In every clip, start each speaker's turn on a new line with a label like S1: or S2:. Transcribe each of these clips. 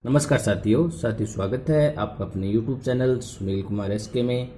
S1: नमस्कार साथियों स्वागत है आपका अपने YouTube channel Sunil Kumar SK में।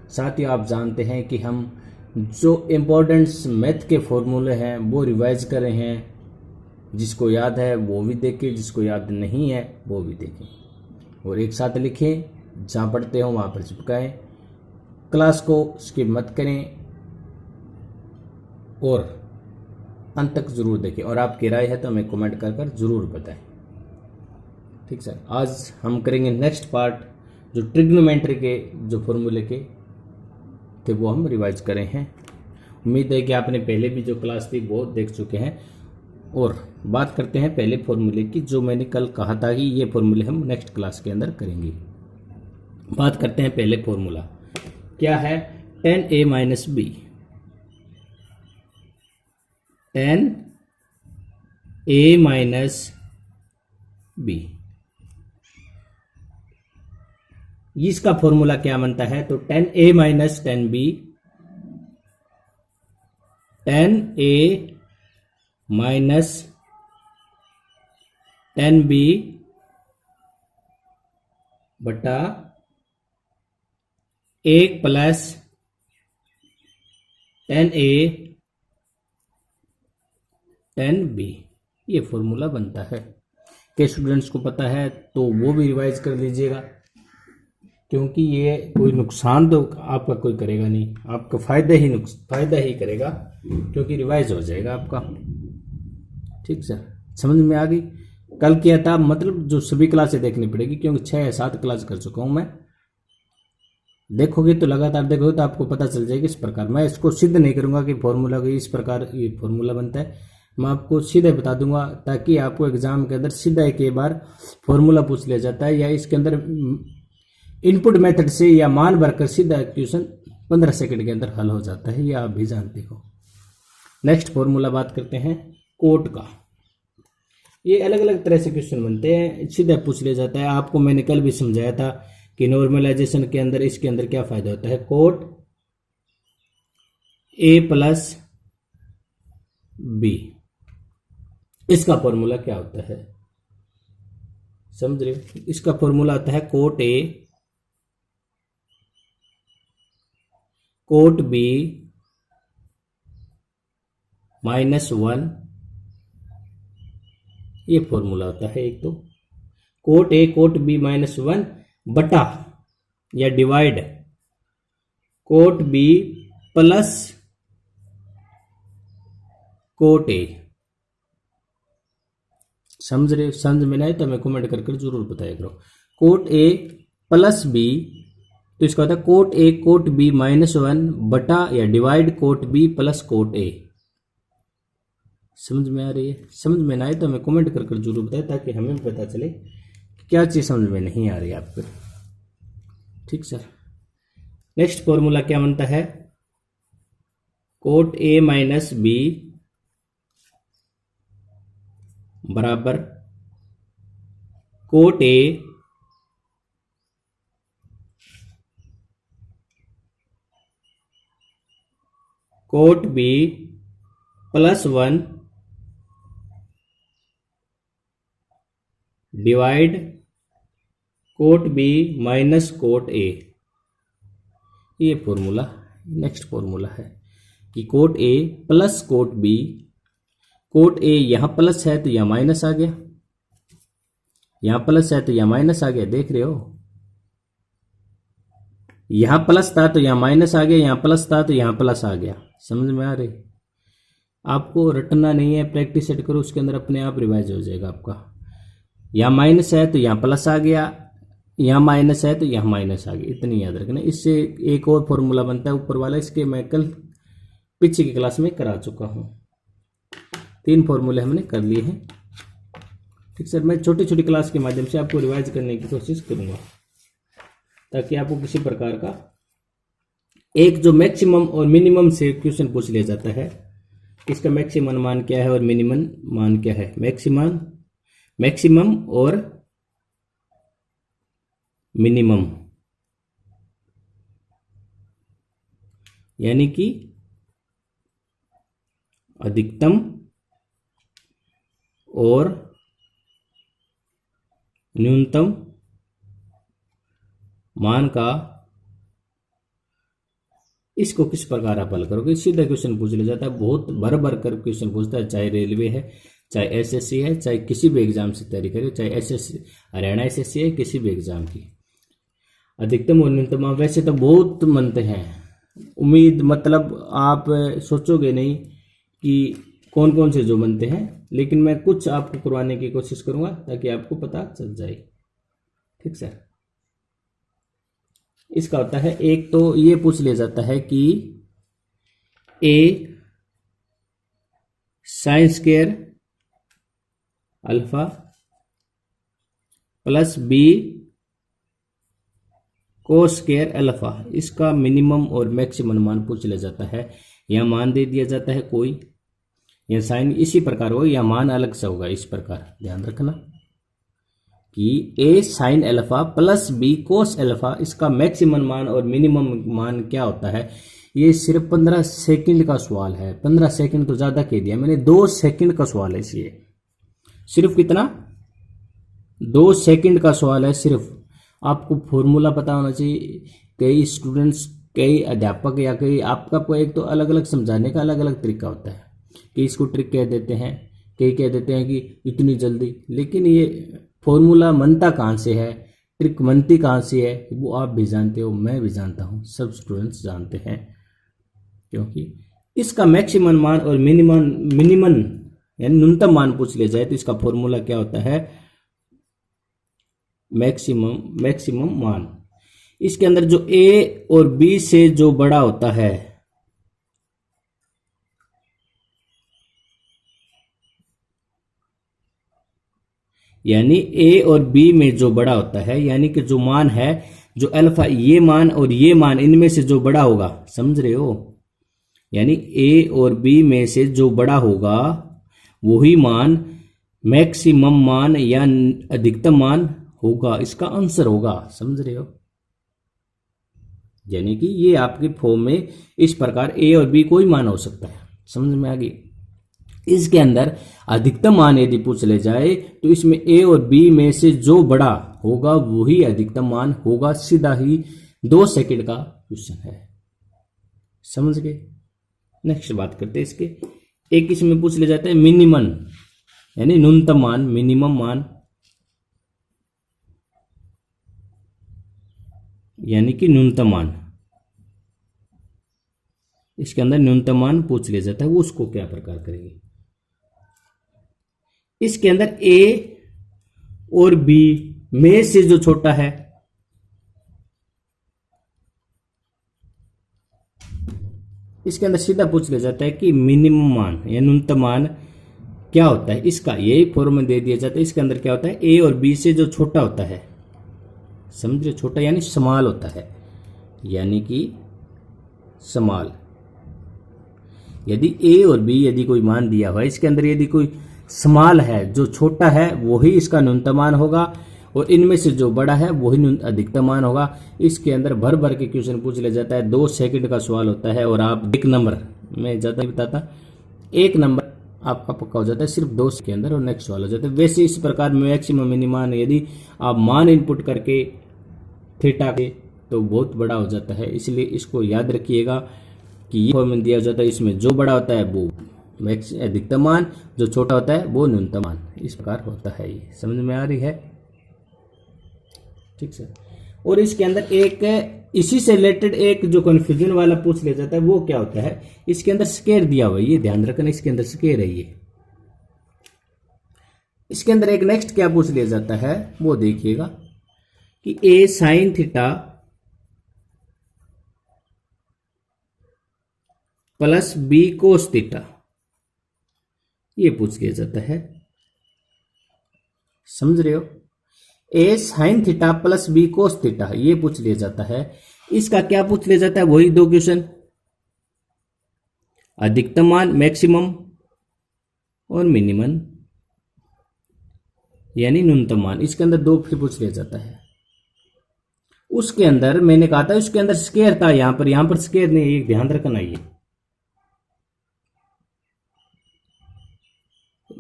S1: साथियों, आप जानते हैं कि हम जो इम्पोर्टेंट्स मैथ के फॉर्मूले हैं वो रिवाइज कर रहे हैं। जिसको याद है वो भी देखें, जिसको याद नहीं है वो भी देखें और एक साथ लिखें। जहाँ पढ़ते हो वहाँ पर चिपकाएं। क्लास को स्किप मत करें और अंत तक ज़रूर देखें और आपकी राय है तो हमें कमेंट कर ज़रूर बताएं। ठीक सर, आज हम करेंगे नेक्स्ट पार्ट। जो ट्रिग्नोमेट्री के जो फॉर्मूले के थे वो हम रिवाइज करें हैं। उम्मीद है कि आपने पहले भी जो क्लास थी वो देख चुके हैं। और बात करते हैं पहले फॉर्मूले की, जो मैंने कल कहा था कि ये फॉर्मूले हम नेक्स्ट क्लास के अंदर करेंगे। बात करते हैं पहले फॉर्मूला क्या है। tan a minus B, tan a minus B, इसका फॉर्मूला क्या बनता है। तो tan a minus tan b, tan a minus tan b बटा 1 plus tan a tan b, ये फॉर्मूला बनता है। के स्टूडेंट्स को पता है तो वो भी रिवाइज कर लीजिएगा, क्योंकि ये कोई नुकसान तो आपका कोई करेगा नहीं, आपका फायदा ही करेगा, क्योंकि रिवाइज हो जाएगा आपका। ठीक सर, समझ में आ गई। कल किया था, मतलब जो सभी क्लासें देखनी पड़ेगी, क्योंकि 6 या 7 क्लास कर चुका हूं मैं। देखोगे तो लगातार देखोगे तो आपको पता चल जाएगा। इस प्रकार मैं इसको सिद्ध नहीं करूंगा कि फॉर्मूला को इस प्रकार ये फॉर्मूला बनता है। मैं आपको सीधे बता दूंगा ताकि आपको एग्जाम के अंदर सीधा एक बार फॉर्मूला पूछ लिया जाता है, या इसके अंदर इनपुट मेथड से या मान भरकर सीधा क्वेश्चन 15 सेकंड के अंदर हल हो जाता है, ये आप भी जानते हो। नेक्स्ट फॉर्मूला बात करते हैं कोट का। ये अलग अलग तरह से क्वेश्चन बनते हैं, सीधा पूछ लिया जाता है। आपको मैंने कल भी समझाया था कि नॉर्मलाइजेशन के अंदर इसके अंदर क्या फायदा होता है। कोट ए प्लस बी, इसका फॉर्मूला क्या होता है समझ रहे हो। इसका फॉर्मूला आता है कोट ए कोट बी -1, ये फॉर्मूला होता है। एक तो कोट ए कोट बी -1 बटा या divide cot B plus cot A. समझ रहे, समझ में नहीं तो हमें कमेंट करके जरूर बताया करो। कोट ए प्लस बी, तो इसका होता है कोट ए कोट बी -1 बटा या divide cot B plus cot A. समझ में आ रही है। समझ में ना आए तो हमें कमेंट करके जरूर बताए, ताकि हमें पता चले कि क्या चीज समझ में नहीं आ रही है आपको। ठीक सर, नेक्स्ट फॉर्मूला क्या बनता है। कोट ए माइनस बी बराबर cot A cot B +1 divide cot B minus cot A. ये फॉर्मूला नेक्स्ट फॉर्मूला है कि cot A plus cot B, cot A यहां प्लस है तो यहां माइनस आ गया, यहां प्लस है तो यहां माइनस आ गया। देख रहे हो, यहां प्लस था तो यहां माइनस आ गया, यहां प्लस था तो यहां प्लस आ गया। समझ में आ रही। आपको रटना नहीं है, प्रैक्टिस सेट करो, उसके अंदर अपने आप रिवाइज हो जाएगा आपका। यहां माइनस है तो यहां प्लस आ गया, यहां माइनस है तो यहां माइनस आ गया, इतनी याद रखना। इससे एक और फॉर्मूला बनता है ऊपर वाला, इसके मैं कल पीछे की क्लास में करा चुका हूं। 3 फॉर्मूले हमने कर लिए हैं। ठीक सर, मैं छोटी छोटी क्लास के माध्यम से आपको रिवाइज करने की कोशिश करूंगा, ताकि आपको किसी प्रकार का एक जो मैक्सिमम और मिनिमम से क्वेश्चन पूछ लिया जाता है, इसका मैक्सिमम मान क्या है और मिनिमम मान क्या है। मैक्सिमम और मिनिमम, यानी कि अधिकतम और न्यूनतम मान का, इसको किस प्रकार आप हल करोगे? सीधा क्वेश्चन पूछ लिया जाता है, बहुत भर भर कर क्वेश्चन पूछता है, चाहे रेलवे है, चाहे एसएससी है, चाहे किसी भी एग्जाम से तैयारी करें, चाहे एसएससी हरियाणा एसएससी है, किसी भी एग्जाम की। अधिकतम और न्यूनतम वैसे तो बहुत मनते हैं, उम्मीद मतलब आप सोचोगे नहीं कि कौन कौन से जो बनते हैं, लेकिन मैं कुछ आपको करवाने की कोशिश करूंगा ताकि आपको पता चल जाए। ठीक सर। इसका होता है, एक तो ये पूछ लिया जाता है कि a sine square alpha plus b cos square alpha, इसका मिनिमम और मैक्सिमम मान पूछ लिया जाता है। यहां मान दे दिया जाता है कोई, यह साइन इसी प्रकार हो या मान अलग से होगा, इस प्रकार ध्यान रखना कि a sine alpha plus b cos alpha, इसका मैक्सिमम मान और मिनिमम मान क्या होता है। ये सिर्फ 15 सेकंड का सवाल है, 15 सेकंड तो ज्यादा कह दिया मैंने, 2 सेकंड का सवाल है। इसलिए सिर्फ कितना, 2 सेकंड का सवाल है सिर्फ। आपको फॉर्मूला पता होना चाहिए। कई स्टूडेंट्स, कई अध्यापक या कई आपका एक तो अलग अलग समझाने का अलग अलग तरीका होता है, कि इसको ट्रिक कह देते हैं, कई कह देते हैं कि इतनी जल्दी, लेकिन ये फॉर्मूला मनता कहाँ से है, ट्रिक मनती कहाँ से है, वो आप भी जानते हो, मैं भी जानता हूँ, सब स्टूडेंट्स जानते हैं। क्योंकि इसका मैक्सिमम मान और मिनिमम यानी न्यूनतम मान पूछ लिया जाए तो इसका फॉर्मूला क्या होता है, मैक्सिमम मान। इसके अंदर जो ए और बी से जो बड़ा होता है, यानी ए और बी में जो बड़ा होता है, यानी कि जो मान है, जो अल्फा, ये मान और ये मान, इनमें से जो बड़ा होगा, समझ रहे हो, यानी ए और बी में से जो बड़ा होगा वही मान मैक्सिमम मान या अधिकतम मान होगा, इसका आंसर होगा, समझ रहे हो। यानी कि ये आपके फॉर्म में इस प्रकार ए और बी कोई मान हो सकता है, समझ में आ गई। इसके अंदर अधिकतम मान यदि पूछ ले जाए तो इसमें ए और बी में से जो बड़ा होगा वही अधिकतम मान होगा, सीधा ही 2 सेकंड का क्वेश्चन है, समझ गए। नेक्स्ट बात करते हैं इसके, एक इसमें पूछ ले जाता है मिनिमम यानी न्यूनतम मान, मिनिमम मान यानी कि न्यूनतम मान। इसके अंदर न्यूनतम मान पूछ लिया जाता है, वो उसको क्या प्रकार करेंगे। इसके अंदर ए और बी में से जो छोटा है, इसके अंदर सीधा पूछ लिया जाता है कि मिनिमम मान या न्यूनतम मान क्या होता है। इसका यही फॉर्म में दे दिया जाता है। इसके अंदर क्या होता है, ए और बी से जो छोटा होता है, समझे, छोटा यानी स्मॉल होता है, यानी कि स्मॉल। यदि ए और बी यदि कोई मान दिया हुआ है, इसके अंदर यदि कोई स्मॉल है, जो छोटा है वही इसका न्यूनतम मान होगा, और इनमें से जो बड़ा है वही अधिकतम मान होगा। इसके अंदर भर भर के क्वेश्चन पूछ लिया जाता है, 2 सेकंड का सवाल होता है, और आप 1 नंबर, मैं ज्यादा नहीं बताता, 1 नंबर आपका पक्का हो जाता है सिर्फ 2 के अंदर, और नेक्स्ट सवाल हो जाता है। वैसे इस प्रकार मैक्सिमम मिनिमम यदि आप मान इनपुट करके थीटा के तो बहुत बड़ा हो जाता है, इसलिए इसको याद रखिएगा कि ये फॉर्मूला दिया जाता है, इसमें जो बड़ा होता है वो अधिकतम मान, जो छोटा होता है वो न्यूनतम मान, इस प्रकार होता है। ये समझ में आ रही है, ठीक सर। और इसके अंदर एक इसी से रिलेटेड एक जो कन्फ्यूजन वाला पूछ लिया जाता है, वो क्या होता है, इसके अंदर स्केयर दिया हुआ है, ये ध्यान रखना, इसके अंदर स्केयर है ये। इसके अंदर एक नेक्स्ट क्या पूछ लिया जाता है, वो देखिएगा कि a sine theta plus b cos theta, ये पूछ लिया जाता है, समझ रहे हो। A sine theta plus b cos theta, ये पूछ लिया जाता है। इसका क्या पूछ लिया जाता है, वही 2 क्वेश्चन, अधिकतम मान मैक्सिमम और मिनिमम यानी न्यूनतम मान। इसके अंदर 2 फिर पूछ लिया जाता है। उसके अंदर मैंने कहा था उसके अंदर स्केयर था, यहां पर स्केयर नहीं, एक ध्यान रखना, ये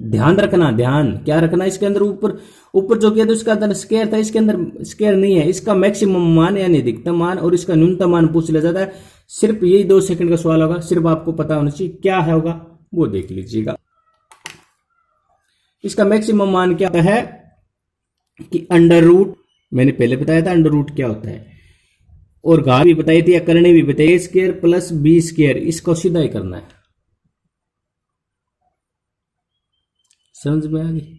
S1: ध्यान रखना, ध्यान क्या रखना, इसके अंदर ऊपर ऊपर जो किया तो इसका अंदर स्क्वायर था, इसके अंदर स्क्वायर नहीं है। इसका मैक्सिमम मान यानी अधिकतम मान और इसका न्यूनतम मान पूछ लिया जाता है। सिर्फ यही 2 सेकंड का सवाल होगा, सिर्फ आपको पता होना चाहिए क्या है होगा वो देख लीजिएगा। इसका मैक्सिमम मान क्या होता है कि अंडर रूट, मैंने पहले बताया था अंडर रूट क्या होता है, और घात भी बताई थी या करने भी बताई, ए स्क्वायर प्लस बी स्क्वायर, इसको सीधा ही करना है। समझ में आ गई?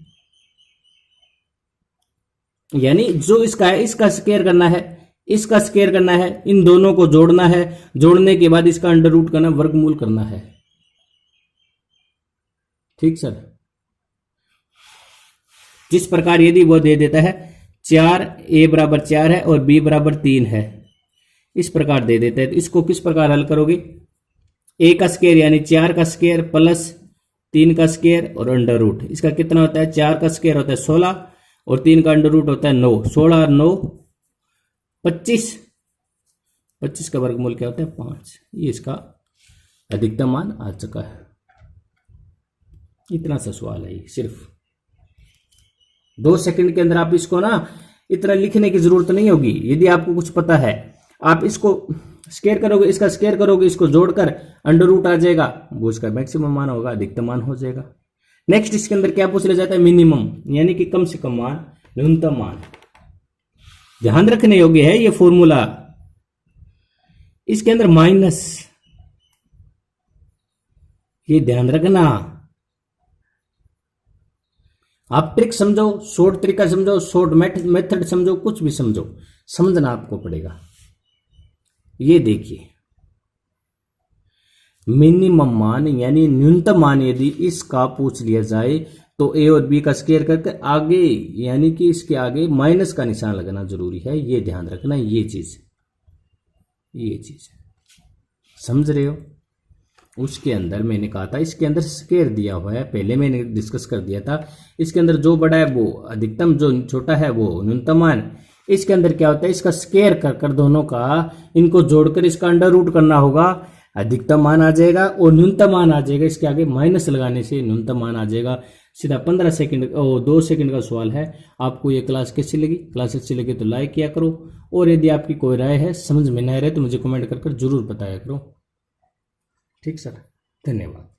S1: यानी जो इसका है इसका स्क्वायर करना है, इसका स्क्वायर करना है, इन दोनों को जोड़ना है, जोड़ने के बाद इसका अंडर रूट करना, वर्गमूल करना है। ठीक सर। जिस प्रकार यदि वो दे देता है 4 a बराबर 4 है और b बराबर 3 है, इस प्रकार दे देता है, तो इसको किस प्रकार हल करोगे? a का स्क्वायर यानी 4 का स्क्वायर प्लस 3 का स्क्वायर और अंडर रूट, इसका कितना होता है? 4 का स्क्वायर होता है 16 और 3 का अंडर रूट होता है 9। 16 और 9 25, 25 का वर्गमूल क्या होता है? 5। ये इसका अधिकतम मान आ चुका है। इतना सा सवाल है, ये सिर्फ 2 सेकंड के अंदर आप इसको ना इतना लिखने की जरूरत नहीं होगी। यदि आपको कुछ पता है, आप इसको स्क्वायर करोगे, इसका स्क्वायर करोगे, इसको जोड़कर अंडर रूट आ जाएगा, वो इसका मैक्सिमम मान होगा, अधिकतम मान हो जाएगा। नेक्स्ट इसके अंदर क्या पूछ लिया जाता है? मिनिमम, यानी कि कम से कम मान, न्यूनतम मान। ध्यान रखने योग्य है ये फॉर्मूला। इसके अंदर माइनस, ये ध्यान रखना। आप ट्रिक समझो, शॉर्ट तरीका समझो, शॉर्ट मेथड समझो, कुछ भी समझो, समझना आपको पड़ेगा। ये देखिए, मिनिमम मान यानी न्यूनतम मान यदि इसका पूछ लिया जाए तो ए और बी का स्क्वायर करके आगे यानी कि इसके आगे माइनस का निशान लगाना जरूरी है। ये ध्यान रखना, ये चीज समझ रहे हो? उसके अंदर मैंने कहा था इसके अंदर स्क्वायर दिया हुआ है, पहले मैंने डिस्कस कर दिया था। इसके अंदर जो बड़ा है वो अधिकतम, जो छोटा है वो न्यूनतम मान। इसके अंदर क्या होता है? इसका स्क्वायर कर दोनों का, इनको जोड़कर इसका अंडर रूट करना होगा, अधिकतम मान आ जाएगा और न्यूनतम मान आ जाएगा। इसके आगे माइनस लगाने से न्यूनतम मान आ जाएगा। सीधा 15 सेकंड 2 सेकंड का सवाल है। आपको ये क्लास कैसी लगी? क्लास अच्छी लगी तो लाइक किया करो, और यदि आपकी कोई राय है, समझ में नहीं आ रहे तो मुझे कमेंट कर जरूर बताया करो। ठीक सर, धन्यवाद।